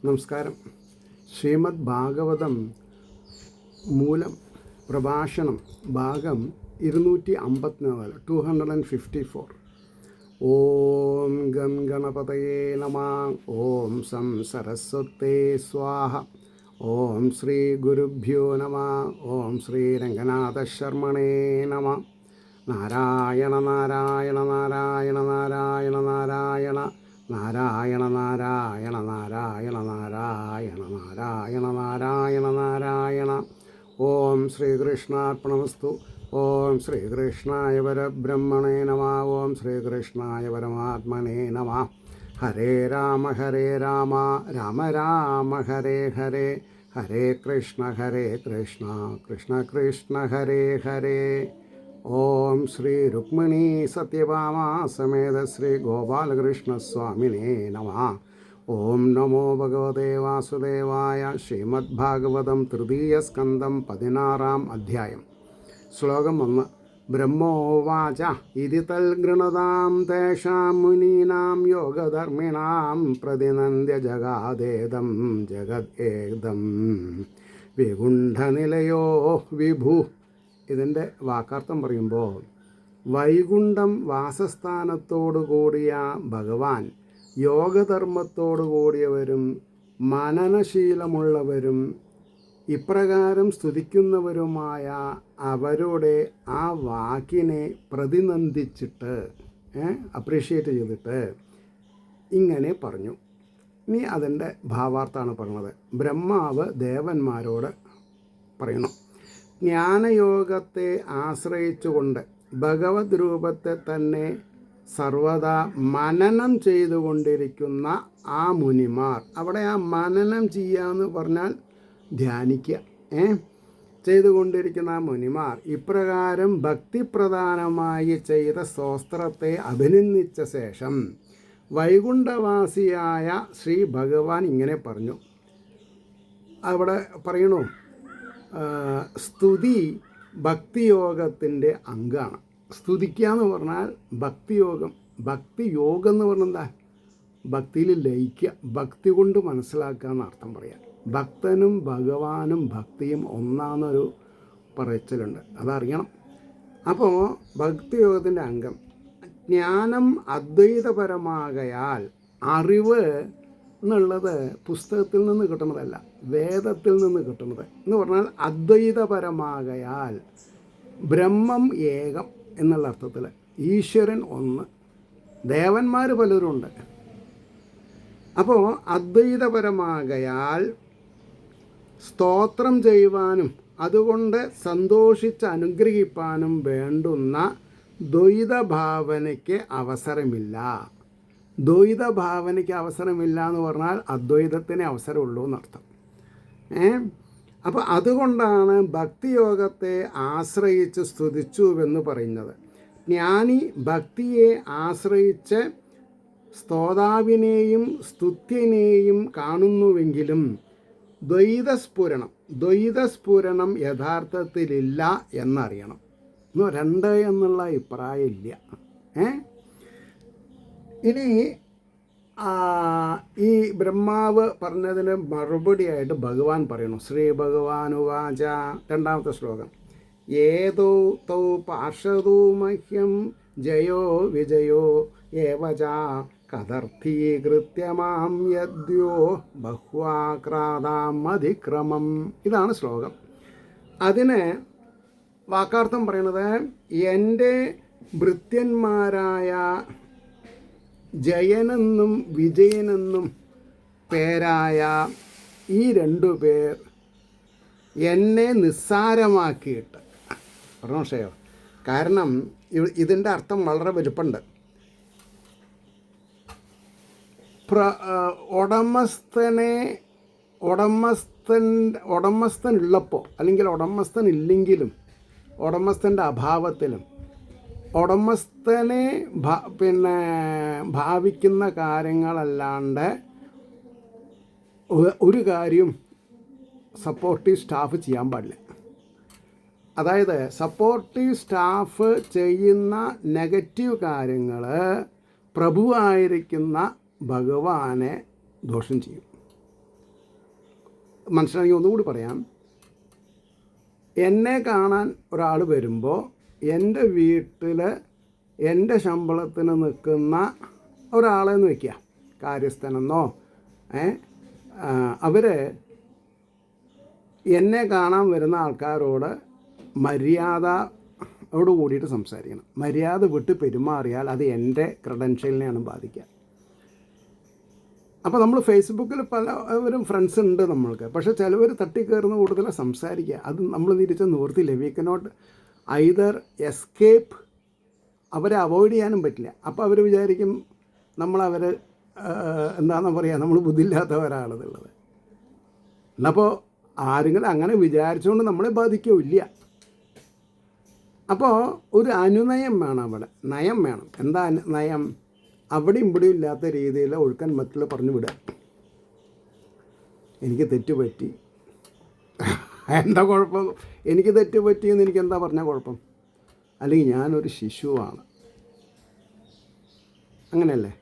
നമസ്കാരം. ശ്രീമദ് ഭാഗവതം മൂലം പ്രഭാഷണം ഭാഗം 254 254. ഓം ഗം ഗണപതയേ നമഃ. ഓം സം സരസ്വതേ സ്വാഹ. ഓം ശ്രീ ഗുരുഭ്യോ നമഃ. ഓം ശ്രീ രംഗനാഥ ശർമ്മണേ നമഃ. നാരായണ നാരായണ നാരായണ നാരായണ നാരായണ നാരായണ നാരായണ നാരായണ നാരായണ നാരായണ നാരായണ നാരായണ. ഓം ശ്രീകൃഷ്ണാർപ്പണമസ്തു. ഓം ശ്രീകൃഷ്ണായ പരബ്രഹ്മണേ നമഃ. ഓം ശ്രീകൃഷ്ണായ പരമാത്മനേ നമഃ. ഹരേ രാമ രാമ രാമ ഹരേ ഹരേ, ഹരേ കൃഷ്ണ കൃഷ്ണ കൃഷ്ണ ഹരേ ഹരേ. ഓം ശ്രീ രുക്മിണീ സത്യഭാമ സമേത ശ്രീ ഗോപാലകൃഷ്ണസ്വാമിനേ നമഃ. ഓം നമോ ഭഗവതേ വാസുദേവായ. ശ്രീമദ്ഭാഗവതം തൃതീയസ്കന്ധം 16-ാം അധ്യായം. ശ്ലോകം 1. ബ്രഹ്മോവാച ഇതി തൽഗൃണതാം തേഷാം മുനീനാം യോഗധർമ്മിണാം പ്രതിനന്ദ്യ ജഗാദേദം ജഗത് ഏദം വികുണ്ഠനിലയോ വിഭു. ഇതിൻ്റെ വാക്കാർത്ഥം പറയുമ്പോൾ, വൈകുണ്ഠം വാസസ്ഥാനത്തോടു കൂടിയ ഭഗവാൻ യോഗധർമ്മത്തോടു കൂടിയവരും മനനശീലമുള്ളവരും ഇപ്രകാരം സ്തുതിക്കുന്നവരുമായ അവരുടെ ആ വാക്കിനെ പ്രതിനന്ദിച്ചിട്ട് അപ്രീഷിയേറ്റ് ചെയ്തിട്ട് ഇങ്ങനെ പറഞ്ഞു. ഇനി അതിൻ്റെ ഭാവാർത്ഥാണ് പറഞ്ഞത്. ബ്രഹ്മാവ് ദേവന്മാരോട് പറയണം, ജ്ഞാനയോഗത്തെ ആശ്രയിച്ചുകൊണ്ട് ഭഗവത് രൂപത്തെ തന്നെ സർവദാ മനനം ചെയ്തുകൊണ്ടിരിക്കുന്ന ആ മുനിമാർ, അവിടെ ആ മനനം ചെയ്യാന്ന് പറഞ്ഞാൽ ധ്യാനിക്കുക, ചെയ്തുകൊണ്ടിരിക്കുന്ന ആ മുനിമാർ ഇപ്രകാരം ഭക്തിപ്രധാനമായി ചെയ്ത സ്തോത്രത്തെ അഭിനന്ദിച്ച ശേഷം വൈകുണ്ഠവാസിയായ ശ്രീ ഭഗവാൻ ഇങ്ങനെ പറഞ്ഞു. അവിടെ പറയണു, സ്തുതി ഭക്തിയോഗത്തിൻ്റെ അംഗമാണ്. സ്തുതിക്കുക എന്ന് പറഞ്ഞാൽ ഭക്തിയോഗം. ഭക്തിയോഗം എന്ന് പറഞ്ഞാൽ എന്താ? ഭക്തിയിൽ ലയിക്കുക, ഭക്തി കൊണ്ട് മനസ്സിലാക്കുക എന്നർത്ഥം പറയാം. ഭക്തനും ഭഗവാനും ഭക്തിയും ഒന്നാന്നൊരു പറച്ചിലുണ്ട്, അതറിയണം. അപ്പോൾ ഭക്തിയോഗത്തിൻ്റെ അംഗം ജ്ഞാനം അദ്വൈതപരമാകയാൽ, അറിവ് എന്നുള്ളത് പുസ്തകത്തിൽ നിന്ന് കിട്ടുന്നതല്ല, വേദത്തിൽ നിന്ന് കിട്ടുന്നത് എന്ന് പറഞ്ഞാൽ അദ്വൈതപരമാകയാൽ, ബ്രഹ്മം ഏകം എന്നുള്ള അർത്ഥത്തിൽ, ഈശ്വരൻ ഒന്ന്, ദേവന്മാർ പലരുണ്ട്. അപ്പോൾ അദ്വൈതപരമാകയാൽ സ്തോത്രം ചെയ്യുവാനും അതുകൊണ്ട് സന്തോഷിച്ച് അനുഗ്രഹിപ്പാനും വേണ്ടുന്ന ദ്വൈതഭാവനയ്ക്ക് അവസരമില്ല. ദ്വൈതഭാവനയ്ക്ക് അവസരമില്ല എന്ന് പറഞ്ഞാൽ അദ്വൈതത്തിന് അവസരമുള്ളൂ എന്നർത്ഥം. അപ്പോൾ അതുകൊണ്ടാണ് ഭക്തിയോഗത്തെ ആശ്രയിച്ച് സ്തുതിച്ചുവെന്ന് പറയുന്നത്. ജ്ഞാനി ഭക്തിയെ ആശ്രയിച്ച് സ്തോതാവിനെയും സ്തുത്യനെയും കാണുന്നുവെങ്കിലും ദ്വൈതസ്ഫുരണം യഥാർത്ഥത്തിലില്ല എന്നറിയണം. രണ്ട് എന്നുള്ള അഭിപ്രായം ഇല്ല. ഇനി ഈ ബ്രഹ്മാവ് പറഞ്ഞതിന് മറുപടിയായിട്ട് ഭഗവാൻ പറയണു. ശ്രീ ഭഗവാനുവാച, 2-ാമത്തെ ശ്ലോകം. ഏതോ തൗ പാർഷദോ മഹ്യം ജയോ വിജയോ ഏവച കഥർത്ഥീകൃത്യ മാം യദ്യോ ബഹ്വാക്രാതാം അതിക്രമം. ഇതാണ് ശ്ലോകം. അതിന് വാക്കാർത്ഥം പറയുന്നത്, എൻ്റെ ഭൃത്യന്മാരായ ജയനെന്നും വിജയനെന്നും പേരായ ഈ 2 പേർ എന്നെ നിസ്സാരമാക്കിയിട്ട് പറഞ്ഞോ. കാരണം ഇതിൻ്റെ അർത്ഥം വളരെ വലുപ്പമുണ്ട്. ഉടമസ്ഥൻ ഉള്ളപ്പോൾ, അല്ലെങ്കിൽ ഉടമസ്ഥൻ ഇല്ലെങ്കിലും, ഉടമസ്ഥൻ്റെ അഭാവത്തിലും ഉടമസ്ഥനെ ഭാവിക്കുന്ന കാര്യങ്ങളല്ലാണ്ട് ഒരു കാര്യം സപ്പോർട്ടീവ് സ്റ്റാഫ് ചെയ്യാൻ പാടില്ല. അതായത് സപ്പോർട്ടീവ് സ്റ്റാഫ് ചെയ്യുന്ന നെഗറ്റീവ് കാര്യങ്ങൾ പ്രഭുവായിരിക്കുന്ന ഭഗവാനെ ദോഷം ചെയ്യും. മനസ്സിലാണെങ്കിൽ ഒന്നുകൂടി പറയാം. എന്നെ കാണാൻ ഒരാൾ വരുമ്പോൾ എൻ്റെ വീട്ടിൽ എൻ്റെ ശമ്പളത്തിന് നിൽക്കുന്ന ഒരാളെന്ന് വയ്ക്കുക, കാര്യസ്ഥനെന്നോ അവർ എന്നെ കാണാൻ വരുന്ന ആൾക്കാരോട് മര്യാദയോട് കൂടിയിട്ട് സംസാരിക്കണം. മര്യാദ വിട്ട് പെരുമാറിയാൽ അത് എൻ്റെ ക്രെഡൻഷ്യലിനെയാണ് ബാധിക്കുക. അപ്പോൾ നമ്മൾ ഫേസ്ബുക്കിൽ പലവരും ഫ്രണ്ട്സ് ഉണ്ട് നമ്മൾക്ക്, പക്ഷേ ചിലവർ തട്ടിക്കയറുന്ന കൂടുതൽ സംസാരിക്കുക. അത് നമ്മൾ തിരിച്ച് നിവർത്തില്ല. വി കനോട്ട് ഐദർ എസ്കേപ്പ്, അവരെ അവോയ്ഡ് ചെയ്യാനും പറ്റില്ല. അപ്പോൾ അവർ വിചാരിക്കും നമ്മളവർ എന്താണെന്ന് പറയുക, നമ്മൾ ബുദ്ധിയില്ലാത്തവരാണെന്നുള്ളത്. എന്നപ്പോൾ ആരെങ്കിലും അങ്ങനെ വിചാരിച്ചുകൊണ്ട് നമ്മളെ ബാധിക്കില്ല. അപ്പോൾ ഒരു അനുനയം വേണം, അവിടെ നയം വേണം. എന്താ നയം? അവിടെയും ഇവിടെയും ഇല്ലാത്ത രീതിയിൽ ഒഴുക്കൻ മറ്റുള്ള പറഞ്ഞു വിടുക. എനിക്ക് തെറ്റുപറ്റി, എന്താ കുഴപ്പം? എനിക്ക് തെറ്റുപറ്റിയെന്ന് എനിക്ക് എന്താ പറഞ്ഞാൽ കുഴപ്പം? അല്ലെങ്കിൽ ഞാനൊരു ശിശുവാണ്, അങ്ങനെയല്ലേ?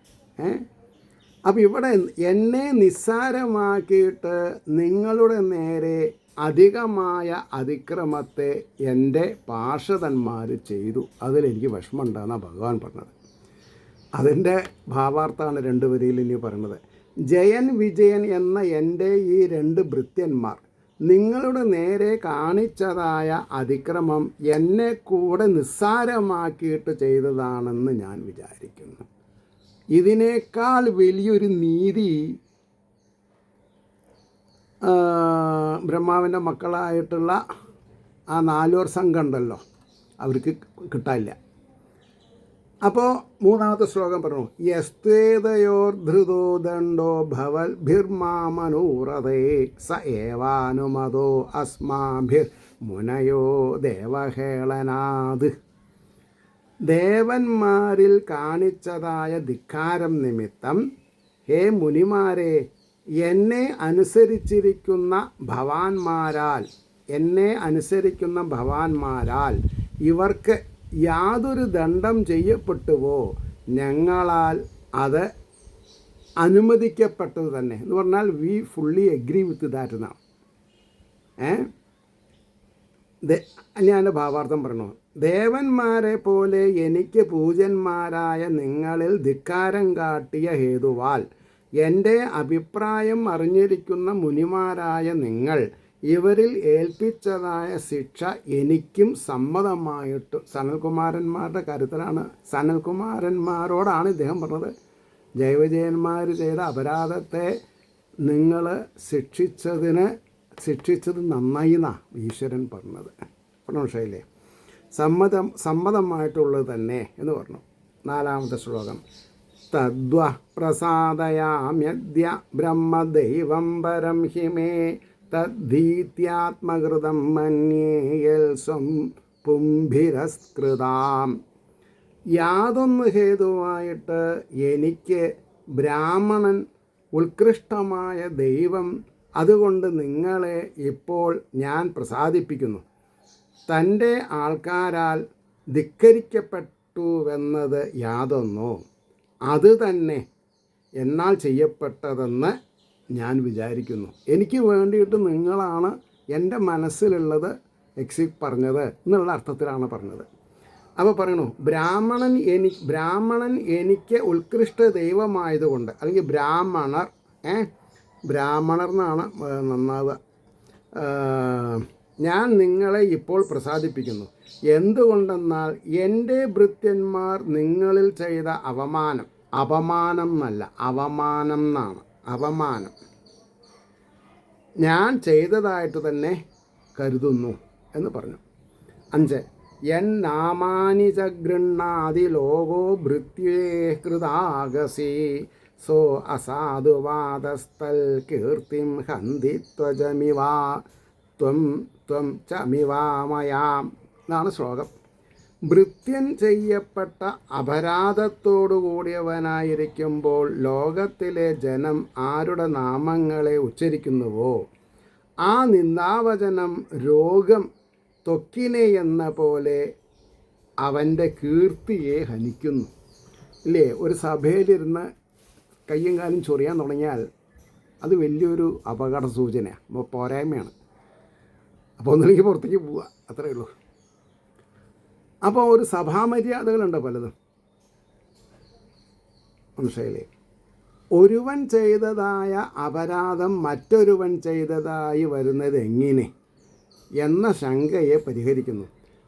അപ്പോൾ ഇവിടെ എന്നെ നിസ്സാരമാക്കിയിട്ട് നിങ്ങളുടെ നേരെ അധികമായ അതിക്രമത്തെ എൻ്റെ പാർഷദന്മാർ ചെയ്തു, അതിലെനിക്ക് വിഷമമുണ്ടെന്നാണ് ഭഗവാൻ പറഞ്ഞത്. അതിൻ്റെ ഭാവാർത്ഥമാണ് 2 വരിയിൽ ഇനി പറയുന്നത്. ജയൻ വിജയൻ എന്ന എൻ്റെ ഈ 2 ഭൃത്യന്മാർ നിങ്ങളുടെ നേരെ കാണിച്ചതായ അതിക്രമം എന്നെ കൂടെ നിസ്സാരമാക്കിയിട്ട് ചെയ്തതാണെന്ന് ഞാൻ വിചാരിക്കുന്നു. ഇതിനേക്കാൾ വലിയൊരു നീതി ബ്രഹ്മാവിൻ്റെ മക്കളായിട്ടുള്ള ആ 4 പേർ സംഘം ഉണ്ടല്ലോ, അവർക്ക് കിട്ടാനില്ല. അപ്പോൾ 3-ാമത്തെ ശ്ലോകം പറഞ്ഞു, യസ്തേതയോർ ധൃതോ ദണ്ഡോ ഭവൽ ഭിർമാമനൂറതേ സ ഏവാനുമതോ അസ്മാഭിർ മുനയോ ദേവഹേളനാത്. ദേവന്മാരിൽ കാണിച്ചതായ ധിക്കാരം നിമിത്തം ഹേ മുനിമാരെ, എന്നെ അനുസരിച്ചിരിക്കുന്ന ഭവാന്മാരാൽ ഇവർക്ക് യാതൊരു ദണ്ഡം ചെയ്യപ്പെട്ടുവോ ഞങ്ങളാൽ അത് അനുമതിക്കപ്പെട്ടത് തന്നെ എന്ന് പറഞ്ഞാൽ we fully agree with that എന്നാണ്. ഞാൻ ഭാവാർത്ഥം പറഞ്ഞു. ദേവന്മാരെ പോലെ എനിക്ക് പൂജ്യന്മാരായ നിങ്ങളിൽ ധിക്കാരം കാട്ടിയ ഹേതുവാൽ എൻ്റെ അഭിപ്രായം അറിഞ്ഞിരിക്കുന്ന മുനിമാരായ നിങ്ങൾ ഇവരിൽ ഏൽപ്പിച്ചതായ ശിക്ഷ എനിക്കും സമ്മതമായിട്ട്, സനൽകുമാരന്മാരുടെ കാര്യത്തിലാണ്, സനൽകുമാരന്മാരോടാണ് ഇദ്ദേഹം പറഞ്ഞത്. ജയവിജയന്മാർ ചെയ്ത അപരാധത്തെ നിങ്ങൾ ശിക്ഷിച്ചത് നന്നായി എന്നാണ് ഈശ്വരൻ പറഞ്ഞത്. മനസ്സിലായില്ലേ? സമ്മതമായിട്ടുള്ളത് തന്നെ എന്ന് പറഞ്ഞു. 4-ാമത്തെ ശ്ലോകം, തദ്വ പ്രസാദയാമ്യദ്യ ബ്രഹ്മദൈവം പരം ഹിമേ തദ്ധീത്യാത്മകൃതം മന്യേയൽ സ്വം പുംഭിരസ്കൃതാം. യാതൊന്ന് ഹേതുവായിട്ട് എനിക്ക് ബ്രാഹ്മണൻ ഉത്കൃഷ്ടമായ ദൈവം, അതുകൊണ്ട് നിങ്ങളെ ഇപ്പോൾ ഞാൻ പ്രസാദിപ്പിക്കുന്നു. തൻ്റെ ആൾക്കാരാൽ ധിക്കരിക്കപ്പെട്ടുവെന്നത് യാതൊന്നോ അത് തന്നെ എന്നാൽ ചെയ്യപ്പെട്ടതെന്ന് ഞാൻ വിചാരിക്കുന്നു. എനിക്ക് വേണ്ടിയിട്ട് നിങ്ങളാണ് എൻ്റെ മനസ്സിലുള്ളത് പറഞ്ഞത് എന്നുള്ള അർത്ഥത്തിലാണ് പറഞ്ഞത്. അപ്പോൾ പറയണു, ബ്രാഹ്മണൻ എനിക്ക് ഉത്കൃഷ്ട ദൈവമായതുകൊണ്ട്, അല്ലെങ്കിൽ ബ്രാഹ്മണർ എന്നാണ് നന്നാവുക, ഞാൻ നിങ്ങളെ ഇപ്പോൾ പ്രസാദിപ്പിക്കുന്നു. എന്തുകൊണ്ടെന്നാൽ എൻ്റെ ഭൃത്യന്മാർ നിങ്ങളിൽ ചെയ്ത അപമാനം എന്നാണ്, അപമാനം ഞാൻ ചെയ്തതായിട്ട് തന്നെ കരുതുന്നു എന്ന് പറഞ്ഞു. 5 യൻ നാമാനി ച ഗൃണ്ണാതി ലോകോ ഭൃത്യേ കൃതാഗസി സോ അസാധുവാദസ്ഥൽ കീർത്തിം ഹന്തി ത്വം ചമിവാമയാം എന്നാണ് ശ്ലോകം. ഭൃത്യൻ ചെയ്യപ്പെട്ട അപരാധത്തോടു കൂടിയവനായിരിക്കുമ്പോൾ ലോകത്തിലെ ജനം ആരുടെ നാമങ്ങളെ ഉച്ചരിക്കുന്നുവോ ആ നിന്ദാവചനം രോഗം ത്വക്കിനെ എന്ന പോലെ അവൻ്റെ കീർത്തിയെ ഹനിക്കുന്നു. ഇല്ലേ? ഒരു സഭയിലിരുന്ന് കയ്യും കാലും ചൊറിയാൻ തുടങ്ങിയാൽ അത് വലിയൊരു അപകട സൂചനയാണ്, അപ്പോൾ പോരായ്മയാണ്. അപ്പോൾ ഒന്നിലേക്ക് പുറത്തേക്ക് പോവുക, അത്രയേ ഉള്ളൂ. അപ്പോൾ ഒരു സഭാമര്യാദകളുണ്ട് പലതും. മനസ്സിലായില്ലേ? ഒരുവൻ ചെയ്തതായ അപരാധം മറ്റൊരുവൻ ചെയ്തതായി വരുന്നത് എങ്ങനെ എന്ന ശങ്കയെ പരിഹരിക്കുന്നു.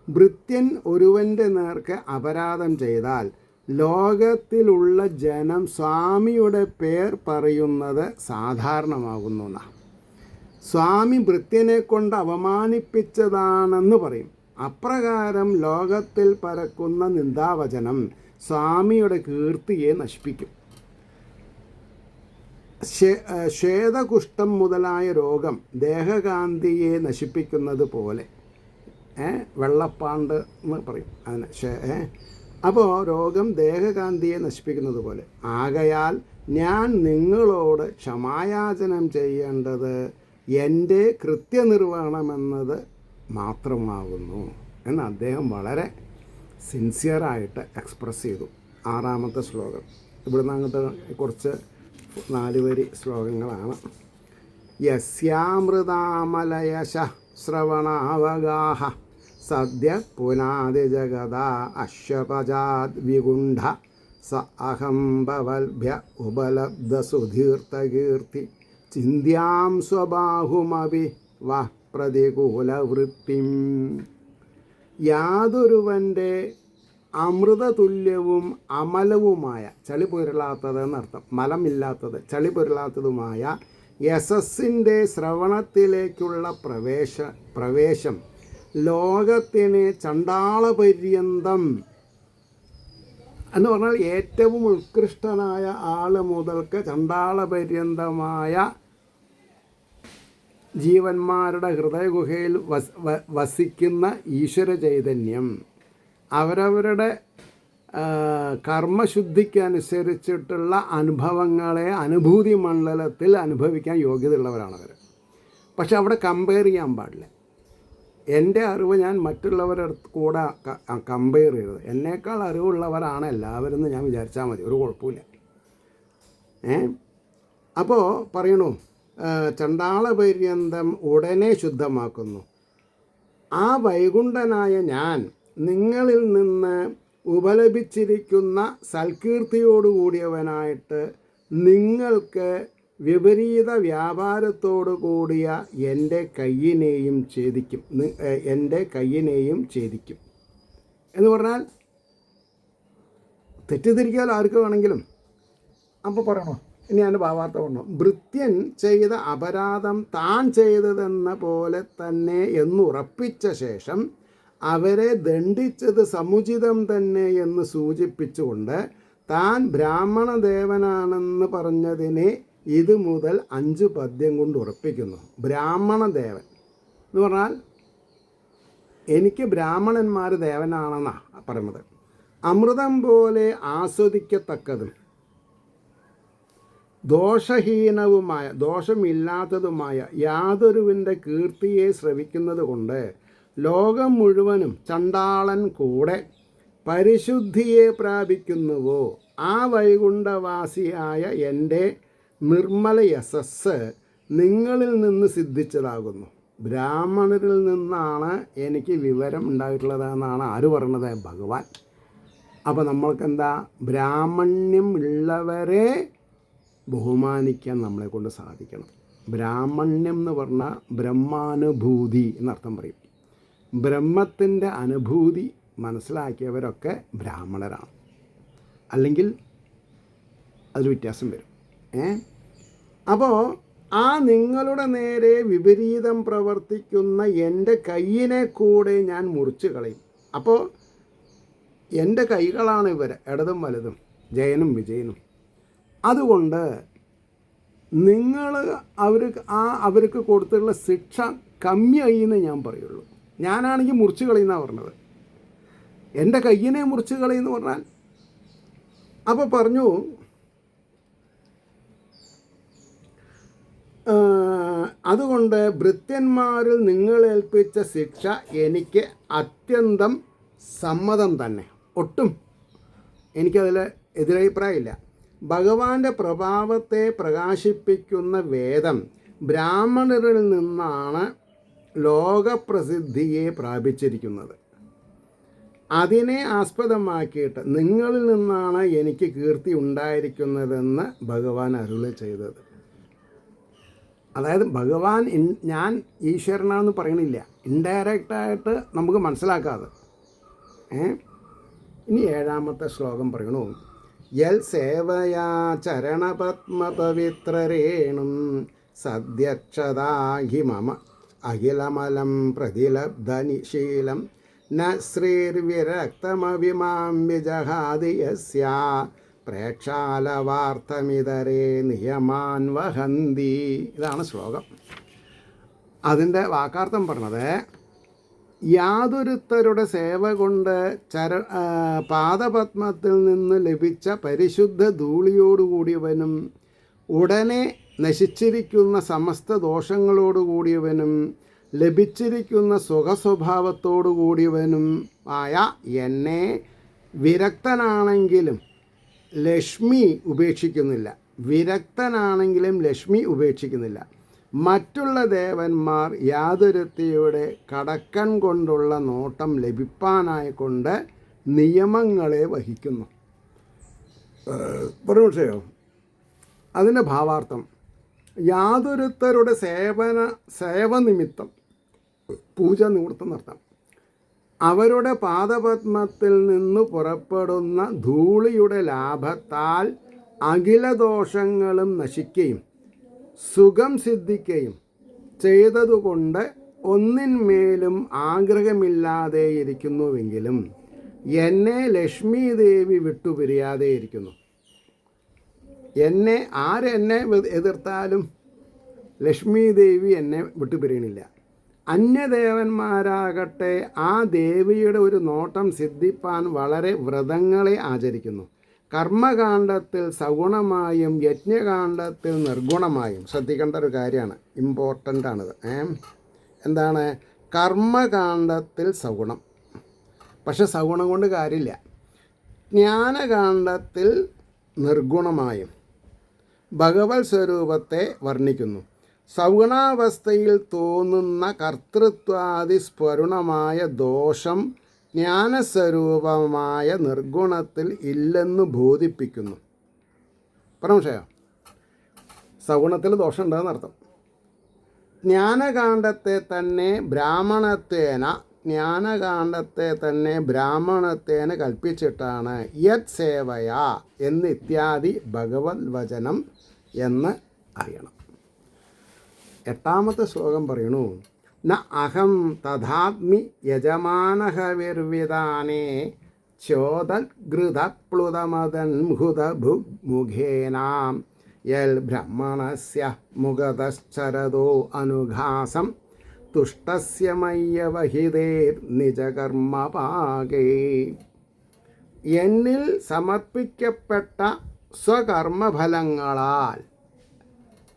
ഭൃത്യൻ ഒരുവൻ്റെ നേർക്ക് അപരാധം ചെയ്താൽ ലോകത്തിലുള്ള ജനം സ്വാമിയുടെ പേർ പറയുന്നത് സാധാരണമാകുന്നു. സ്വാമി ഭൃത്യനെ കൊണ്ട് അവമാനിപ്പിച്ചതാണെന്ന് പറയും. അപ്രകാരം ലോകത്തിൽ പരക്കുന്ന നിന്ദാവചനം സ്വാമിയുടെ കീർത്തിയെ നശിപ്പിക്കും. ശ്വേതകുഷ്ഠം മുതലായ രോഗം ദേഹകാന്തിയെ നശിപ്പിക്കുന്നത് പോലെ, വെള്ളപ്പാണ്ട് എന്ന് പറയും അതിന്. അപ്പോൾ രോഗം ദേഹകാന്തിയെ നശിപ്പിക്കുന്നത് പോലെ. ആകയാൽ ഞാൻ നിങ്ങളോട് ക്ഷമായാചനം ചെയ്യേണ്ടത് എൻ്റെ കൃത്യനിർവഹണമെന്നത് മാത്രമാകുന്നു എന്ന് അദ്ദേഹം വളരെ സിൻസിയറായിട്ട് എക്സ്പ്രസ് ചെയ്തു. 6-ാമത്തെ ശ്ലോകം. ഇവിടുന്ന് അങ്ങോട്ട് കുറച്ച് 4 വരി ശ്ലോകങ്ങളാണ്. യസ്യാമൃതാമലയശ ശ്രവണാവഗാഹ സദ്യ പുനാതി ജഗത അശ്വപജാദ് വിഗുണ്ഠ സ അഹം ഭവൽഭ്യ ഉപലബ്ധസുധീർത്തകീർത്തി ചിന്ത്യാം സ്വബാഹുമപി വ പ്രതികൂലവൃത്തിം. യാതൊരുവൻ്റെ അമൃതതുല്യവും അമലവുമായ, ചളി പുരളാത്തതെന്നർത്ഥം, മലമില്ലാത്തത്, ചളി പുരളാത്തതുമായ യശസ്സിൻ്റെ ശ്രവണത്തിലേക്കുള്ള പ്രവേശം ലോകത്തിന് ചണ്ടാളപര്യന്തം എന്ന് പറഞ്ഞാൽ ഏറ്റവും ഉത്കൃഷ്ടനായ ആൾ മുതൽക്ക് ചണ്ടാളപര്യന്തമായ ജീവന്മാരുടെ ഹൃദയഗുഹയിൽ വസിക്കുന്ന ഈശ്വര ചൈതന്യം അവരവരുടെ കർമ്മശുദ്ധിക്കനുസരിച്ചിട്ടുള്ള അനുഭവങ്ങളെ അനുഭൂതി മണ്ഡലത്തിൽ അനുഭവിക്കാൻ യോഗ്യതയുള്ളവരാണവർ. പക്ഷെ അവിടെ കമ്പയർ ചെയ്യാൻ പാടില്ല. എൻ്റെ അറിവ് ഞാൻ മറ്റുള്ളവരുടെ അടുത്ത് കൂടെ കമ്പയർ ചെയ്തത്. എന്നേക്കാൾ അറിവുള്ളവരാണ് എല്ലാവരും എന്ന് ഞാൻ വിചാരിച്ചാൽ മതി, ഒരു കുഴപ്പമില്ല. അപ്പോൾ പറയണു, ചണ്ടാളപര്യന്തം ഉടനെ ശുദ്ധമാക്കുന്നു. ആ വൈകുണ്ഠനായ ഞാൻ നിങ്ങളിൽ നിന്ന് ഉപലഭിച്ചിരിക്കുന്ന സൽകീർത്തിയോടുകൂടിയവനായിട്ട് നിങ്ങൾക്ക് വിപരീത വ്യാപാരത്തോടു കൂടിയ എൻ്റെ കയ്യിനെയും ഛേദിക്കും എന്ന് പറഞ്ഞാൽ തെറ്റിദ്ധരിക്കാലോ ആർക്ക് വേണമെങ്കിലും. അപ്പോൾ പറയണോ, ഇനി അതിൻ്റെ ഭാവാർത്ഥം പറഞ്ഞു. ഭൃത്യൻ ചെയ്ത അപരാധം താൻ ചെയ്തതെന്ന പോലെ തന്നെ എന്നുറപ്പിച്ച ശേഷം അവരെ ദണ്ഡിച്ചത് സമുചിതം തന്നെ എന്ന് സൂചിപ്പിച്ചുകൊണ്ട് താൻ ബ്രാഹ്മണദേവനാണെന്ന് പറഞ്ഞതിനെ ഇത് മുതൽ 5 പദ്യം കൊണ്ട് ഉറപ്പിക്കുന്നു. ബ്രാഹ്മണദേവൻ എന്ന് പറഞ്ഞാൽ എനിക്ക് ബ്രാഹ്മണന്മാർ ദേവനാണെന്നാണ് പറയുന്നത്. അമൃതം പോലെ ആസ്വദിക്കത്തക്കതും ദോഷഹീനവുമായ, ദോഷമില്ലാത്തതുമായ യാതൊരുവിൻ്റെ കീർത്തിയെ ശ്രവിക്കുന്നത് കൊണ്ട് ലോകം മുഴുവനും ചണ്ടാളൻ കൂടെ പരിശുദ്ധിയെ പ്രാപിക്കുന്നുവോ ആ വൈകുണ്ഠവാസിയായ എൻ്റെ നിർമ്മല യശസ്സ് നിങ്ങളിൽ നിന്ന് സിദ്ധിച്ചതാകുന്നു. ബ്രാഹ്മണരിൽ നിന്നാണ് എനിക്ക് വിവരം ഉണ്ടായിട്ടുള്ളതെന്നാണ് ആര് പറഞ്ഞത്? ഭഗവാൻ. അപ്പോൾ നമ്മൾക്കെന്താ, ബ്രാഹ്മണ്യം ഉള്ളവരെ ബഹുമാനിക്കാൻ നമ്മളെ കൊണ്ട് സാധിക്കണം. ബ്രാഹ്മണ്യം എന്ന് പറഞ്ഞാൽ ബ്രഹ്മാനുഭൂതി എന്നർത്ഥം പറയും. ബ്രഹ്മത്തിൻ്റെ അനുഭൂതി മനസ്സിലാക്കിയവരൊക്കെ ബ്രാഹ്മണരാണ്. അല്ലെങ്കിൽ അതിൽ വ്യത്യാസം വരും. അപ്പോൾ ആ നിങ്ങളുടെ നേരെ വിപരീതം പ്രവർത്തിക്കുന്ന എൻ്റെ കയ്യിനെ കൂടെ ഞാൻ മുറിച്ച് കളയും. അപ്പോൾ എൻ്റെ കൈകളാണ് ഇവർ, ഇടതും വലതും, ജയനും വിജയനും. അതുകൊണ്ട് നിങ്ങൾ അവർക്ക് കൊടുത്തിട്ടുള്ള ശിക്ഷ കമ്മിയായി എന്ന് ഞാൻ പറയുള്ളൂ. ഞാനാണെങ്കിൽ മുറിച്ച് കളയുന്നതാണ് പറഞ്ഞത്, എൻ്റെ കയ്യിനെ മുറിച്ച് കളയുന്നു പറഞ്ഞാൽ. അപ്പോൾ പറഞ്ഞു, അതുകൊണ്ട് ഭൃത്യന്മാരിൽ നിങ്ങളേൽപ്പിച്ച ശിക്ഷ എനിക്ക് അത്യന്തം സമ്മതം തന്നെ. ഒട്ടും എനിക്കതിൽ എതിരഭിപ്രായമില്ല. ഭഗവാന്റെ പ്രഭാവത്തെ പ്രകാശിപ്പിക്കുന്ന വേദം ബ്രാഹ്മണരിൽ നിന്നാണ് ലോകപ്രസിദ്ധിയെ പ്രാപിച്ചിരിക്കുന്നത്. അതിനെ ആസ്പദമാക്കിയിട്ട് നിങ്ങളിൽ നിന്നാണ് എനിക്ക് കീർത്തി ഉണ്ടായിരിക്കുന്നതെന്ന് ഭഗവാൻ അരുളി ചെയ്തത്. അതായത് ഭഗവാൻ ഞാൻ ഈശ്വരനാണെന്ന് പറയണില്ല, ഇൻഡയറക്റ്റായിട്ട് നമുക്ക് മനസ്സിലാക്കാതെ. ഇനി 7ാമത്തെ ശ്ലോകം പറയണു. യൽ സേവയാ ചരണപത്മപവിത്രരേണും സദ്യക്ഷതാഹി മമ അഖിലമലം പ്രതിലബ്ധനിശീലം ന ശ്രീർവിരക്തമവിമാം വിജഹാതി യസ്യാ പ്രേക്ഷാലവാർത്ഥമിതരേ നിയമാൻ വഹന്തി. ഇതാണ് ശ്ലോകം. അതിൻ്റെ വാക്കാർത്ഥം പറഞ്ഞത്, യാതൊരുത്തരുടെ സേവ കൊണ്ട് പാദപത്മത്തിൽ നിന്ന് ലഭിച്ച പരിശുദ്ധ ധൂളിയോടുകൂടിയവനും ഉടനെ നശിച്ചിരിക്കുന്ന സമസ്ത ദോഷങ്ങളോടുകൂടിയവനും ലഭിച്ചിരിക്കുന്ന സുഖസ്വഭാവത്തോടുകൂടിയവനും ആയ എന്നെ വിരക്തനാണെങ്കിലും ലക്ഷ്മി ഉപേക്ഷിക്കുന്നില്ല. വിരക്തനാണെങ്കിലും ലക്ഷ്മി ഉപേക്ഷിക്കുന്നില്ല. മറ്റുള്ള ദേവന്മാർ യാതൊരുത്തിയുടെ കടക്കൻ കൊണ്ടുള്ള നോട്ടം ലഭിപ്പാനായിക്കൊണ്ട് നിയമങ്ങളെ വഹിക്കുന്നു. പറഞ്ഞോ? അതിൻ്റെ ഭാവാർത്ഥം, യാതൊരുത്തരുടെ സേവനിമിത്തം പൂജ നിവൃത്തം നടത്താം. അവരുടെ പാദപത്മത്തിൽ നിന്ന് പുറപ്പെടുന്ന ധൂളിയുടെ ലാഭത്താൽ അഖില ദോഷങ്ങളും നശിക്കുകയും സുഖം സിദ്ധിക്കുകയും ചെയ്തതുകൊണ്ട് ഒന്നിന്മേലും ആഗ്രഹമില്ലാതെ ഇരിക്കുന്നുവെങ്കിലും എന്നെ ലക്ഷ്മി ദേവി വിട്ടുപിരിയാതെ ഇരിക്കുന്നു. ആരെന്നെ എതിർത്താലും ലക്ഷ്മി ദേവി എന്നെ വിട്ടുപിരിയണില്ല. അന്യദേവന്മാരാകട്ടെ ആ ദേവിയുടെ ഒരു നോട്ടം സിദ്ധിപ്പാൻ വളരെ വ്രതങ്ങളെ ആചരിക്കുന്നു. കർമ്മകാണ്ഡത്തിൽ സഗുണമായും യജ്ഞകാണ്ഡത്തിൽ നിർഗുണമായും. ശ്രദ്ധിക്കേണ്ട ഒരു കാര്യമാണ്, ഇമ്പോർട്ടൻ്റ് ആണിത്. എന്താണ്? കർമ്മകാണ്ഡത്തിൽ സഗുണം, പക്ഷെ സഗുണം കൊണ്ട് കാര്യമില്ല. ജ്ഞാനകാണ്ഡത്തിൽ നിർഗുണമായും ഭഗവത് സ്വരൂപത്തെ വർണ്ണിക്കുന്നു. സഗുണാവസ്ഥയിൽ തോന്നുന്ന കർത്തൃത്വാദി സ്ഫുരണമായ ദോഷം ജ്ഞാനസ്വരൂപമായ നിർഗുണത്തിൽ ഇല്ലെന്ന് ബോധിപ്പിക്കുന്നു. പരമശയോ, സഗുണത്തിൽ ദോഷം ഉണ്ടെന്ന് അർത്ഥം. ജ്ഞാനകാണ്ഡത്തെ തന്നെ ബ്രാഹ്മണത്വേന കൽപ്പിച്ചിട്ടാണ് യത് സേവയാ എന്നിത്യാദി ഭഗവത് വചനം എന്ന് അറിയണം. 8ാമത്തെ ശ്ലോകം പറയണു. ന അഹം തഥാത്മി യജമാനഃ വിർവിധാനേ ചോദഗൃതപ്ലുതമദൻമുഖേനാം യൽ ബ്രഹ്മണസ്യ മുഖതശ്ചരതോ അനുഘാസം തുഷ്ടസ്യ മയ്യവഹിതേർ നിജകർമ്മപാകേ. എന്നിൽ സമർപ്പിക്കപ്പെട്ട സ്വകർമ്മഫലങ്ങളാൽ.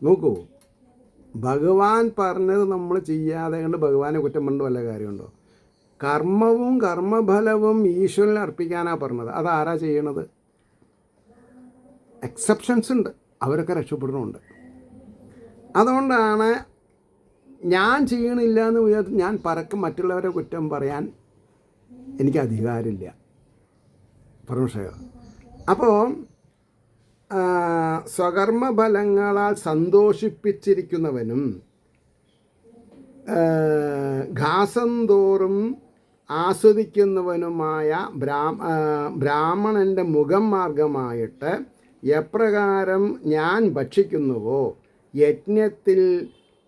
നോക്കൂ, ഭഗവാൻ പറഞ്ഞത് നമ്മൾ ചെയ്യാതെ കണ്ട് ഭഗവാനെ കുറ്റം കൊണ്ട് വല്ല കാര്യമുണ്ടോ? കർമ്മവും കർമ്മഫലവും ഈശ്വരന് അർപ്പിക്കാനാണ് പറഞ്ഞത്. അതാരാ ചെയ്യണത്? എക്സെപ്ഷൻസ് ഉണ്ട്, അവരൊക്കെ രക്ഷപ്പെടുന്നുണ്ട്. അതുകൊണ്ടാണ് ഞാൻ ചെയ്യണില്ല എന്ന് വിചാരിച്ച് ഞാൻ പരക്കം മറ്റുള്ളവരെ കുറ്റം പറയാൻ എനിക്ക് അധികാരമില്ല. പരമശയോ. അപ്പോൾ സ്വകർമ്മഫലങ്ങളാൽ സന്തോഷിപ്പിച്ചിരിക്കുന്നവനും ഘാസം തോറും ആസ്വദിക്കുന്നവനുമായ ബ്രാഹ്മണൻ്റെ മുഖം മാർഗമായിട്ട് എപ്രകാരം ഞാൻ ഭക്ഷിക്കുന്നുവോ, യജ്ഞത്തിൽ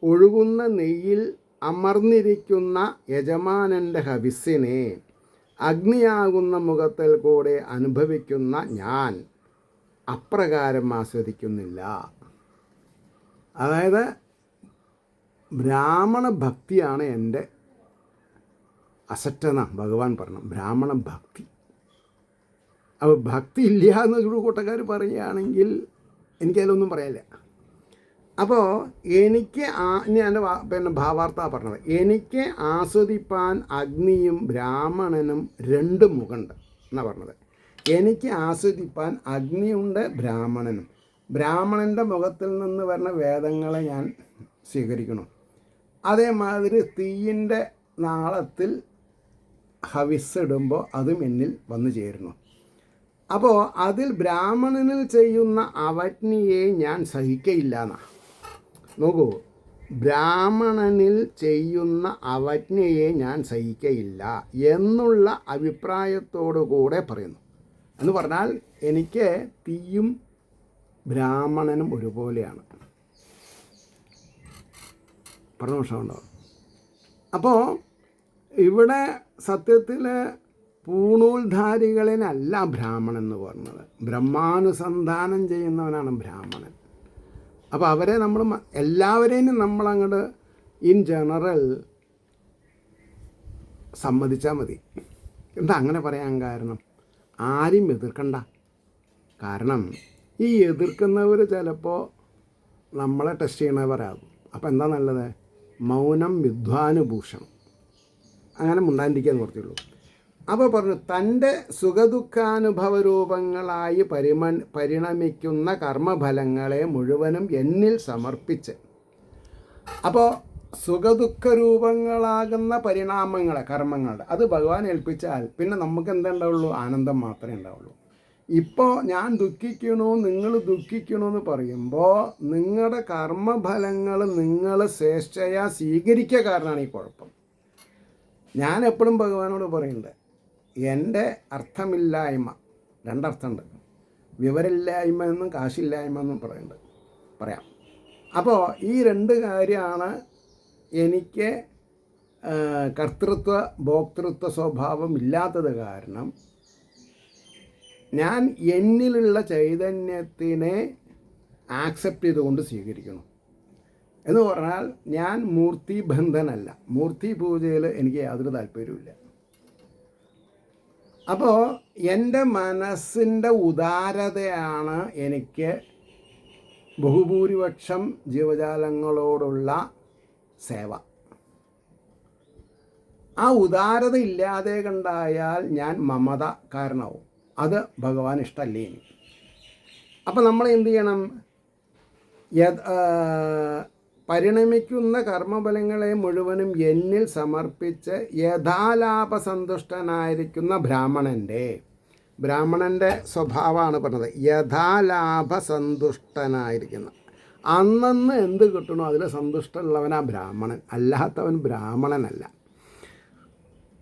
ഒഴുകുന്ന നെയ്യിൽ അമർന്നിരിക്കുന്ന യജമാനൻ്റെ ഹവിസ്സിനെ അഗ്നിയാകുന്ന മുഖത്തിൽ കൂടെ അനുഭവിക്കുന്ന ഞാൻ അപ്രകാരം ആസ്വദിക്കുന്നില്ല. അതായത് ബ്രാഹ്മണ ഭക്തിയാണ് എൻ്റെ അസറ്റെന്ന ഭഗവാൻ പറഞ്ഞു. ബ്രാഹ്മണ ഭക്തി. അപ്പോൾ ഭക്തി ഇല്ല എന്നൊരു കൂട്ടക്കാർ പറയുകയാണെങ്കിൽ എനിക്കതിലൊന്നും പറയാനില്ല. അപ്പോൾ എനിക്ക് ഞാൻ എൻ്റെ ഭാവാർത്ഥ പറഞ്ഞത്, എനിക്ക് ആസ്വദിപ്പാൻ അഗ്നിയും ബ്രാഹ്മണനും 2 മുഖമുണ്ട് എന്നാണ് പറഞ്ഞത്. എനിക്ക് ആസ്വദിപ്പാൻ അഗ്നിയുണ്ട് ബ്രാഹ്മണനും. ബ്രാഹ്മണൻ്റെ മുഖത്തിൽ നിന്ന് വരുന്ന വേദങ്ങളെ ഞാൻ സ്വീകരിക്കണം. അതേമാതിരി തീയിൻ്റെ നാളത്തിൽ ഹവിസ്സിടുമ്പോൾ അതും എന്നിൽ വന്നു ചേരുന്നു. അപ്പോൾ അതിൽ ബ്രാഹ്മണനിൽ ചെയ്യുന്ന അവജ്ഞയെ ഞാൻ സഹിക്കയില്ല എന്നാ. നോക്കൂ, ബ്രാഹ്മണനിൽ ചെയ്യുന്ന അവജ്ഞയെ ഞാൻ സഹിക്കയില്ല എന്നുള്ള അഭിപ്രായത്തോടു കൂടെ പറയുന്നു. എന്ന് പറഞ്ഞാൽ എനിക്ക് തീയും ബ്രാഹ്മണനും ഒരുപോലെയാണ്. പറഞ്ഞ പ്രശ്നമുണ്ടോ? അപ്പോൾ ഇവിടെ സത്യത്തിൽ പൂണൂൽധാരികളിനല്ല ബ്രാഹ്മണൻ എന്ന് പറഞ്ഞത്, ബ്രഹ്മാനുസന്ധാനം ചെയ്യുന്നവനാണ് ബ്രാഹ്മണൻ. അപ്പോൾ അവരെ നമ്മൾ എല്ലാവരെയും നമ്മളങ്ങോട്ട് ഇൻ ജനറൽ സമ്മതിച്ചാൽ മതി. എന്താ അങ്ങനെ പറയാൻ കാരണം? ആരും എതിർക്കണ്ട. കാരണം ഈ എതിർക്കുന്നവർ ചിലപ്പോൾ നമ്മളെ ടെസ്റ്റ് ചെയ്യണവരാകും. അപ്പോൾ എന്താ നല്ലത്? മൗനം വിദ്വാനുഭൂഷണം. അങ്ങനെ മുണ്ടാണ്ടിരിക്കാൻ നിർത്തിയുള്ളൂ. അപ്പോൾ പറഞ്ഞു, തൻ്റെ സുഖദുഃഖാനുഭവ രൂപങ്ങളായി പരിണമിക്കുന്ന കർമ്മഫലങ്ങളെ മുഴുവനും എന്നിൽ സമർപ്പിച്ച്. അപ്പോൾ സുഖദുഃഖ രൂപങ്ങളാകുന്ന പരിണാമങ്ങളെ, കർമ്മങ്ങളുടെ, അത് ഭഗവാൻ ഏൽപ്പിച്ചാൽ പിന്നെ നമുക്ക് എന്തുണ്ടാവുള്ളൂ? ആനന്ദം മാത്രമേ ഉണ്ടാവുള്ളൂ. ഇപ്പോൾ ഞാൻ ദുഃഖിക്കണോ, നിങ്ങൾ ദുഃഖിക്കണമെന്ന് പറയുമ്പോൾ നിങ്ങളുടെ കർമ്മഫലങ്ങൾ നിങ്ങൾ സ്വേച്ഛയാ സ്വീകരിക്കുക കാരണമാണ് ഈ കുഴപ്പം. ഞാൻ എപ്പോഴും ഭഗവാനോട് പറയുന്നുണ്ട്, എൻ്റെ അർത്ഥമില്ലായ്മ, രണ്ടർത്ഥമുണ്ട്, വിവരമില്ലായ്മ എന്നും കാശില്ലായ്മ എന്നും പറയാം. അപ്പോൾ ഈ രണ്ട് കാര്യമാണ് എനിക്ക് കർത്തൃത്വ ഭോക്തൃത്വ സ്വഭാവം ഇല്ലാത്തത് കാരണം ഞാൻ എന്നിലുള്ള ചൈതന്യത്തിനെ ആക്സെപ്റ്റ് ചെയ്തുകൊണ്ട് സ്വീകരിക്കണം. എന്ന് പറഞ്ഞാൽ ഞാൻ മൂർത്തിബന്ധനല്ല. മൂർത്തി പൂജയിൽ എനിക്ക് യാതൊരു താല്പര്യവുമില്ല. അപ്പോൾ എൻ്റെ മനസ്സിൻ്റെ ഉദാരതയാണ് എനിക്ക് ബഹുഭൂരിപക്ഷം ജീവജാലങ്ങളോടുള്ള സേവ. ആ ഉദാരത ഇല്ലാതെ കണ്ടായാൽ ഞാൻ മമതക്കാരനാവും. അത് ഭഗവാൻ ഇഷ്ടമല്ലേ ഇനി. അപ്പം നമ്മൾ എന്ത് ചെയ്യണം? പരിണമിക്കുന്ന കർമ്മഫലങ്ങളെ മുഴുവനും എന്നിൽ സമർപ്പിച്ച് യഥാലാഭസന്തുഷ്ടനായിരിക്കുന്ന ബ്രാഹ്മണൻ്റെ സ്വഭാവമാണ് പറഞ്ഞത്. യഥാലാഭസന്തുഷ്ടനായിരിക്കുന്ന, അന്നന്ന് എന്ത് കിട്ടണോ അതിൽ സന്തുഷ്ടമുള്ളവനാ ബ്രാഹ്മണൻ, അല്ലാത്തവൻ ബ്രാഹ്മണനല്ല.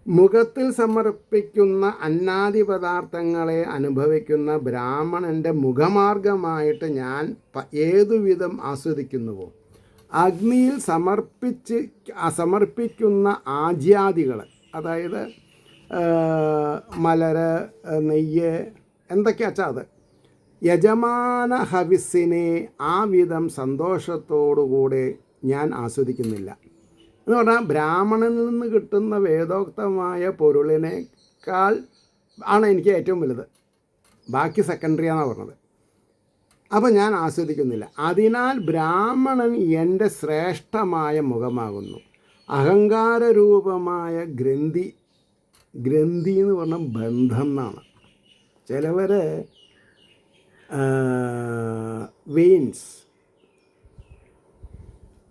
മുഖത്തിൽ സമർപ്പിക്കുന്ന അന്നാദി പദാർത്ഥങ്ങളെ അനുഭവിക്കുന്ന ബ്രാഹ്മണൻ്റെ മുഖമാർഗമായിട്ട് ഞാൻ ഏതുവിധം ആസ്വദിക്കുന്നുവോ, അഗ്നിയിൽ സമർപ്പിക്കുന്ന ആജ്യാദികൾ, അതായത് മലര്, നെയ്യ്, എന്തൊക്കെയാച്ചാൽ അത്, യജമാന ഹവിസിനെ ആ വിധം സന്തോഷത്തോടുകൂടെ ഞാൻ ആസ്വദിക്കുന്നില്ല. എന്ന് പറഞ്ഞാൽ ബ്രാഹ്മണനിൽ നിന്ന് കിട്ടുന്ന വേദോക്തമായ പൊരുളിനേക്കാൾ ആണ് എനിക്ക് ഏറ്റവും വലുത്, ബാക്കി സെക്കൻഡറിയാണെന്നാണ് പറഞ്ഞത്. അപ്പോൾ ഞാൻ ആസ്വദിക്കുന്നില്ല. അതിനാൽ ബ്രാഹ്മണൻ എൻ്റെ ശ്രേഷ്ഠമായ മുഖമാകുന്നു. അഹങ്കാരരൂപമായ ഗ്രന്ഥി എന്ന് പറഞ്ഞാൽ ബന്ധം എന്നാണ്. ചിലവർ വെയിൻസ്,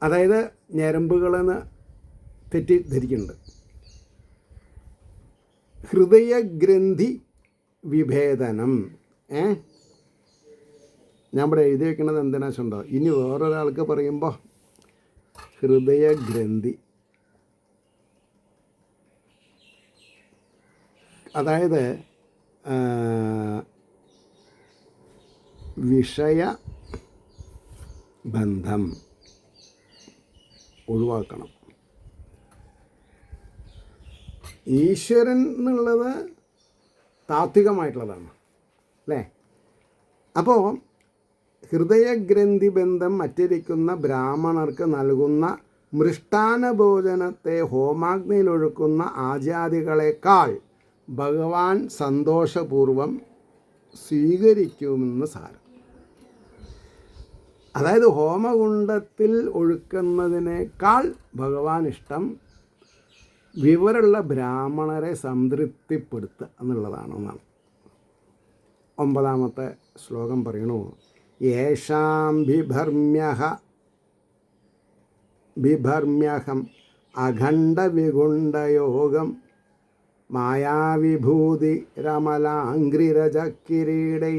അതായത് ഞരമ്പുകളെന്ന് തെറ്റിദ്ധരിക്കുന്നുണ്ട്. ഹൃദയഗ്രന്ഥി വിഭേദനം. ഞാൻ ഇവിടെ എഴുതി വയ്ക്കുന്നത് എന്തിനാച്ചുണ്ടോ, ഇനി വേറൊരാൾക്ക് പറയുമ്പോൾ ഹൃദയഗ്രന്ഥി, അതായത് വിഷയബന്ധം ഒഴിവാക്കണം. ഈശ്വരൻ എന്നുള്ളത് താത്വികമായിട്ടുള്ളതാണ് അല്ലേ? അപ്പോൾ ഹൃദയഗ്രന്ഥി ബന്ധം മറ്റിരിക്കുന്ന ബ്രാഹ്മണർക്ക് നൽകുന്ന മൃഷ്ടാന ഭോജനത്തെ ഹോമാഗ്നിയിലൊഴുക്കുന്ന ആചാര്യകളെക്കാൾ ഭഗവാൻ സന്തോഷപൂർവം സ്വീകരിക്കുമെന്ന് സാരം. അതായത് ഹോമകുണ്ഡത്തിൽ ഒഴുക്കുന്നതിനേക്കാൾ ഭഗവാൻ ഇഷ്ടം വിവരമുള്ള ബ്രാഹ്മണരെ സംതൃപ്തിപ്പെടുത്തുക എന്നുള്ളതാണെന്നാണ്. 9-ാമത്തെ ശ്ലോകം പറയണു, യേഷാം ബിഭർമ്യഹം അഖണ്ഡവിഗുണ്ടയോഗം മായാവിഭൂതി രമലാംഗ്രിരജക്കിരീടൈ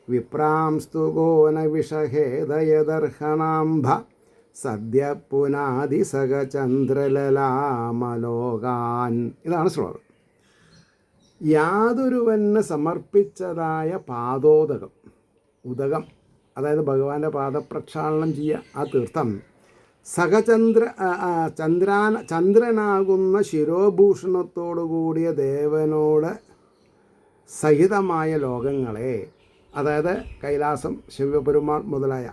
വിപ്രാംസ്തു ഗോനവിഷഹേദയദർഹണാംഭ സദ്യ പുനാദിസകചന്ദ്രലലാമലോകാൻ. ഇതാണ് ശ്ലോകം. യാതൊരുവന് സമർപ്പിച്ചതായ പാദോദകം, ഉദകം അതായത് ഭഗവാന്റെ പാദപ്രക്ഷാളനം ചെയ്യുക, ആ തീർത്ഥം ചന്ദ്രനാകുന്ന ശിരോഭൂഷണത്തോടു കൂടിയ ദേവനോട് സഹിതമായ ലോകങ്ങളെ, അതായത് കൈലാസം, ശിവപെരുമാൾ മുതലായ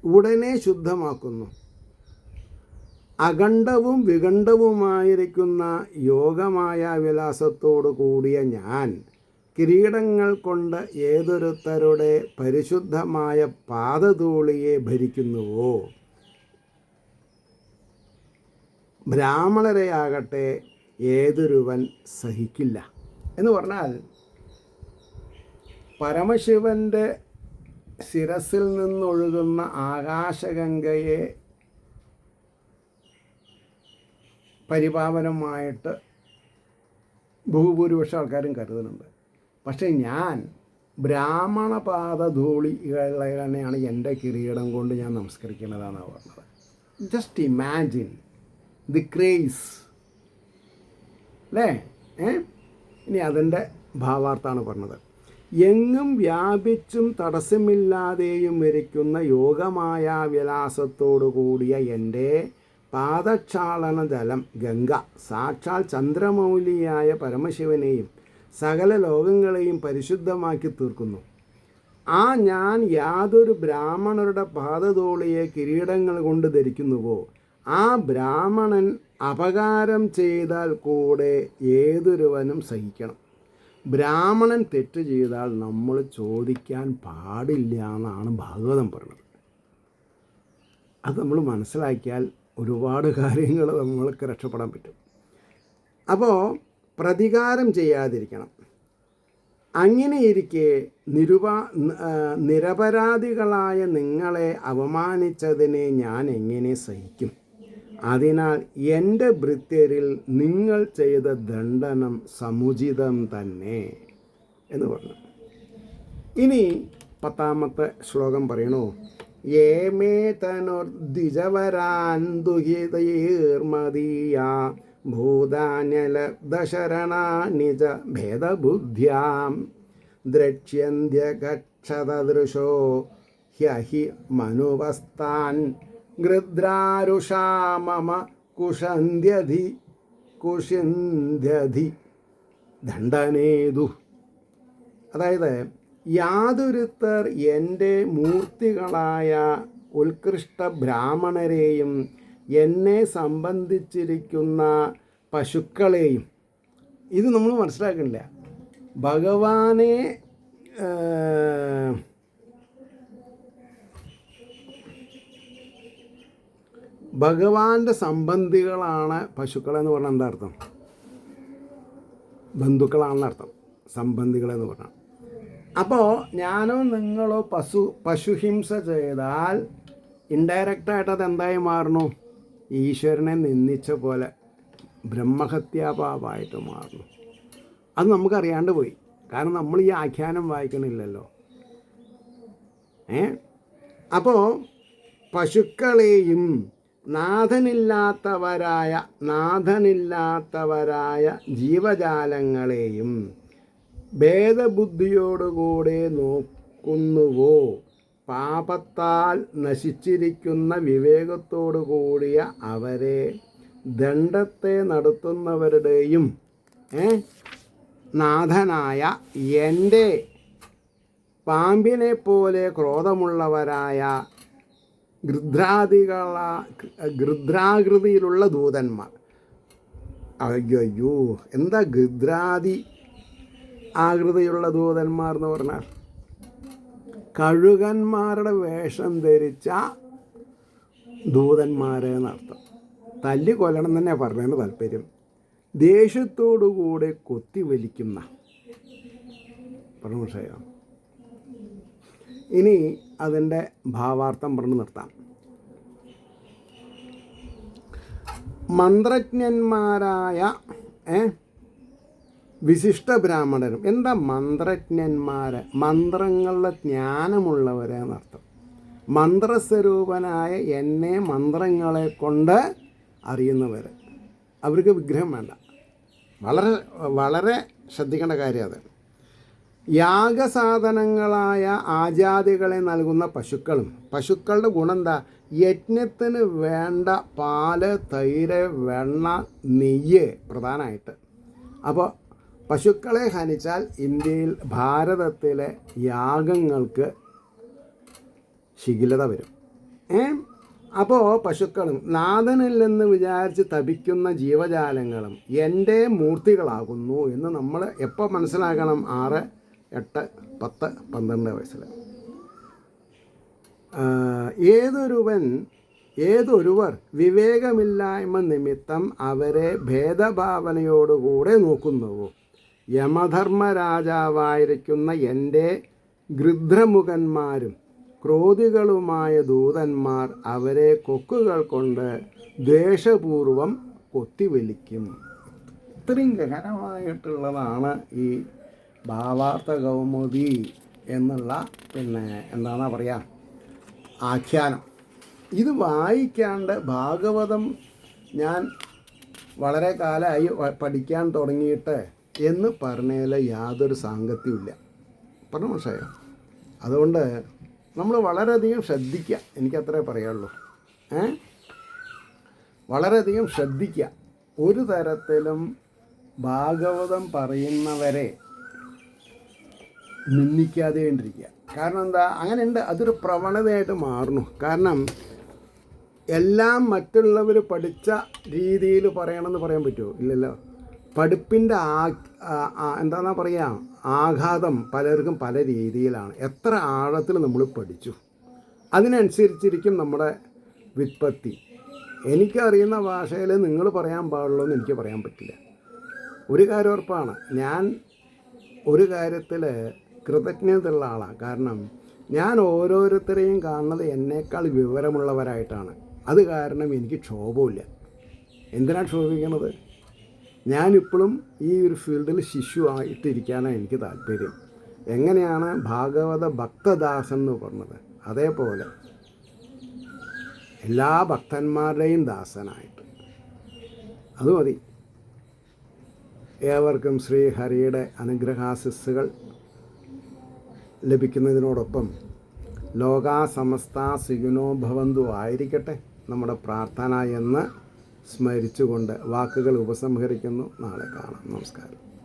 ഉടനെ ശുദ്ധമാക്കുന്നു. അഖണ്ഡവും വിഖണ്ഡവുമായിരിക്കുന്ന യോഗമായ വിലാസത്തോടു കൂടിയ ഞാൻ കിരീടങ്ങൾ കൊണ്ട് ഏതൊരുത്തരുടെ പരിശുദ്ധമായ പാദധൂളിയെ ഭരിക്കുന്നുവോ, ബ്രാഹ്മണരെയാകട്ടെ ഏതൊരുവൻ സഹിക്കില്ല. എന്ന് പറഞ്ഞാൽ പരമശിവൻ്റെ ശിരസിൽ നിന്നൊഴുകുന്ന ആകാശഗംഗയെ പരിപാവനമായിട്ട് ഭൂരിപക്ഷം ആൾക്കാരും കരുതുന്നുണ്ട്. പക്ഷേ ഞാൻ ബ്രാഹ്മണപാദധൂളികളെയാണ് എൻ്റെ കിരീടം കൊണ്ട് ഞാൻ നമസ്കരിക്കുന്നതാണെന്നാണ് പറഞ്ഞത്. ജസ്റ്റ് ഇമാജിൻ ദി ക്രേസ് അല്ലേ. ഇനി അതിൻ്റെ ഭാവാർത്ഥാണ് പറഞ്ഞത്. എങ്ങും വ്യാപിച്ചും തടസ്സമില്ലാതെയും ഇരിക്കുന്ന യോഗമായ വിലാസത്തോടു കൂടിയ എൻ്റെ പാദക്ഷാളന ജലം ഗംഗ സാക്ഷാൽ ചന്ദ്രമൗലിയായ പരമശിവനെയും സകല ലോകങ്ങളെയും പരിശുദ്ധമാക്കി തീർക്കുന്നു. ആ ഞാൻ യാതൊരു ബ്രാഹ്മണരുടെ പാദതോളിയെ കിരീടങ്ങൾ കൊണ്ട് ധരിക്കുന്നുവോ, ആ ബ്രാഹ്മണൻ അപകാരം ചെയ്താൽ കൂടെ ഏതൊരുവനും സഹിക്കണം. ബ്രാഹ്മണൻ തെറ്റ് ചെയ്താൽ നമ്മൾ ചോദിക്കാൻ പാടില്ല എന്നാണ് ഭാഗവതം പറയുന്നത്. അത് നമ്മൾ മനസ്സിലാക്കിയാൽ ഒരുപാട് കാര്യങ്ങൾ നമ്മൾക്ക് രക്ഷപ്പെടാൻ പറ്റും. അപ്പോൾ പ്രതികാരം ചെയ്യാതിരിക്കണം. അങ്ങനെയിരിക്കെ നിരപരാധികളായ നിങ്ങളെ അപമാനിച്ചതിനെ ഞാൻ എങ്ങനെ സഹിക്കും? അതിനാൽ എൻ്റെ ഭൃത്യരിൽ നിങ്ങൾ ചെയ്ത ദണ്ഡനം സമുചിതം തന്നെ എന്ന് പറഞ്ഞു. ഇനി 10-ാമത്തെ ശ്ലോകം പറയണു, യേമേ തനുർദ്വിജവരാൻ ദുഹിതൈർമദീയ ഭൂതാന്യലബ്ധശരണാനിജ ഭേദബുദ്ധ്യാം ദ്രക്ഷ്യന്ത്യഗച്ഛതദൃശോ ഹ്യഹി മനുവസ്താൻ ഗൃദ്രാരുഷാ മമ കുഷിന്ധ്യധി ദണ്ഡനേതു. അതായത് യാതൊരുത്തർ എൻ്റെ മൂർത്തികളായ ഉത്കൃഷ്ട ബ്രാഹ്മണരെയും എന്നെ സംബന്ധിച്ചിരിക്കുന്ന പശുക്കളെയും, ഇത് നമ്മൾ മനസ്സിലാക്കണില്ല. ഭഗവാന്റെ സംബന്ധികളാണ് പശുക്കളെന്ന് പറഞ്ഞാൽ എന്താ അർത്ഥം? ബന്ധുക്കളാണെന്നർത്ഥം സംബന്ധികളെന്ന് പറഞ്ഞാൽ. അപ്പോൾ ഞാനോ നിങ്ങളോ പശുഹിംസ ചെയ്താൽ ഇൻഡയറക്റ്റായിട്ട് അതെന്തായി മാറുന്നു? ഈശ്വരനെ നിന്ദിച്ച പോലെ ബ്രഹ്മഹത്യാപാപമായിട്ട് മാറുന്നു. അത് നമുക്കറിയാണ്ട് പോയി. കാരണം നമ്മൾ ഈ ആഖ്യാനം വായിക്കണില്ലല്ലോ. അപ്പോൾ പശുക്കളെയും നാഥനില്ലാത്തവരായ ജീവജാലങ്ങളെയും ഭേദബുദ്ധിയോടുകൂടെ നോക്കുന്നുവോ, പാപത്താൽ നശിച്ചിരിക്കുന്ന വിവേകത്തോടു കൂടിയ അവരെ ദണ്ഡത്തെ നടത്തുന്നവരുടെയും നാഥനായ എൻ്റെ പാമ്പിനെ പോലെ ക്രോധമുള്ളവരായ ഗൃദ്രാകൃതിയിലുള്ള ദൂതന്മാർ. അയ്യോ, എന്താ ഗൃദ്രാദി ആകൃതിയുള്ള ദൂതന്മാർ എന്ന് പറഞ്ഞാൽ? കഴുകന്മാരുടെ വേഷം ധരിച്ച ദൂതന്മാരെന്നർത്ഥം. തല്ലി കൊല്ലണം തന്നെ പറഞ്ഞതിന് താല്പര്യം. ദേഷ്യത്തോടുകൂടെ കൊത്തി വലിക്കുന്ന പരമശയം ഇനി അതിൻ്റെ ഭാവാർത്ഥം പറഞ്ഞ് നിർത്താം. മന്ത്രജ്ഞന്മാരായ വിശിഷ്ട ബ്രാഹ്മണരും. എന്താ മന്ത്രജ്ഞന്മാർ? മന്ത്രങ്ങളുടെ ജ്ഞാനമുള്ളവരെന്നർത്ഥം. മന്ത്രസ്വരൂപനായ എന്നെ മന്ത്രങ്ങളെ കൊണ്ട് അറിയുന്നവർ. അവർക്ക് വിഗ്രഹം വേണ്ട. വളരെ വളരെ ശ്രദ്ധിക്കേണ്ട കാര്യം അത്. യാഗസാധനങ്ങളായ ആജാദികളെ നൽകുന്ന പശുക്കളുടെ ഗുണം എന്താ? യജ്ഞത്തിന് വേണ്ട പാല്, തൈര്, വെണ്ണ, നെയ്യ് പ്രധാനമായിട്ട്. അപ്പോൾ പശുക്കളെ ഹനിച്ചാൽ ഇന്ത്യയിൽ, ഭാരതത്തിലെ യാഗങ്ങൾക്ക് ശിഥിലത വരും. അപ്പോൾ പശുക്കളും നാഥനില്ലെന്ന് വിചാരിച്ച് തപിക്കുന്ന ജീവജാലങ്ങളും എൻ്റെ മൂർത്തികളാകുന്നു എന്ന് നമ്മൾ എപ്പോൾ മനസ്സിലാക്കണം? 6, 8, 10, 12 വയസ്സിൽ. ഏതൊരുവർ വിവേകമില്ലായ്മ നിമിത്തം അവരെ ഭേദഭാവനയോടുകൂടെ നോക്കുന്നുവോ, യമധർമ്മരാജാവായിരിക്കുന്ന എൻ്റെ ഗൃധ്രമുഖന്മാരും ക്രോധികളുമായ ദൂതന്മാർ അവരെ കൊക്കുകൾ കൊണ്ട് ദ്വേഷപൂർവം കൊത്തിവലിക്കും. ഇത്രയും ഗഹനമായിട്ടുള്ളതാണ് ഈ ഭാവാർത്ഥ കൗമുദി എന്നുള്ള എന്താണെന്നാ പറയുക, ആഖ്യാനം. ഇത് വായിക്കാണ്ട് ഭാഗവതം ഞാൻ വളരെ കാലമായി പഠിക്കാൻ തുടങ്ങിയിട്ട് എന്ന് പറഞ്ഞതിൽ യാതൊരു സാങ്കത്യമില്ല. പറഞ്ഞു മനസ്സിലായോ? അതുകൊണ്ട് നമ്മൾ വളരെയധികം ശ്രദ്ധിക്കുക. എനിക്കത്രേ പറയാനുള്ളൂ. വളരെയധികം ശ്രദ്ധിക്കുക. ഒരു തരത്തിലും ഭാഗവതം പറയുന്നവരെ നിന്ദിക്കാതെ കൊണ്ടിരിക്കുക. കാരണം എന്താ? അങ്ങനെയുണ്ട്. അതൊരു പ്രവണതയായിട്ട് മാറുന്നു. കാരണം എല്ലാം മറ്റുള്ളവർ പഠിച്ച രീതിയിൽ പറയണമെന്ന് പറയാൻ പറ്റുമോ? ഇല്ലല്ലോ. പഠിപ്പിൻ്റെ എന്താണെന്നാ പറയുക, ആഘാതം പലർക്കും പല രീതിയിലാണ്. എത്ര ആഴത്തിൽ നമ്മൾ പഠിച്ചു അതിനനുസരിച്ചിരിക്കും നമ്മുടെ വ്യുത്പത്തി. എനിക്കറിയുന്ന ഭാഷയിൽ നിങ്ങൾ പറയാൻ പാടുള്ളൂ എന്ന് എനിക്ക് പറയാൻ പറ്റില്ല. ഒരു കാര്യം ഉറപ്പാണ്, ഞാൻ ഒരു കാര്യത്തിൽ കൃതജ്ഞതയുള്ള ആളാണ്. കാരണം ഞാൻ ഓരോരുത്തരെയും കാണുന്നത് എന്നേക്കാൾ വിവരമുള്ളവരായിട്ടാണ്. അത് കാരണം എനിക്ക് ക്ഷോഭമില്ല. എന്തിനാണ് ക്ഷോഭിക്കുന്നത്? ഞാനിപ്പോഴും ഈ ഒരു ഫീൽഡിൽ ശിശുവായിട്ടിരിക്കാനാണ് എനിക്ക് താല്പര്യം. എങ്ങനെയാണ് ഭാഗവത ഭക്തദാസൻ എന്ന് പറഞ്ഞത്, അതേപോലെ എല്ലാ ഭക്തന്മാരുടെയും ദാസനായിട്ട്. അത് മതി. ഏവർക്കും ശ്രീഹരിയുടെ അനുഗ്രഹാശിസ്സുകൾ ലഭിക്കുന്നതിനോടൊപ്പം ലോകാ സമസ്ത സുഖിനോ ഭവന്തു ആയിരിക്കട്ടെ നമ്മുടെ പ്രാർത്ഥന എന്ന് സ്മരിച്ചുകൊണ്ട് വാക്കുകൾ ഉപസംഹരിക്കുന്നു. നാളെ കാണാം. നമസ്കാരം.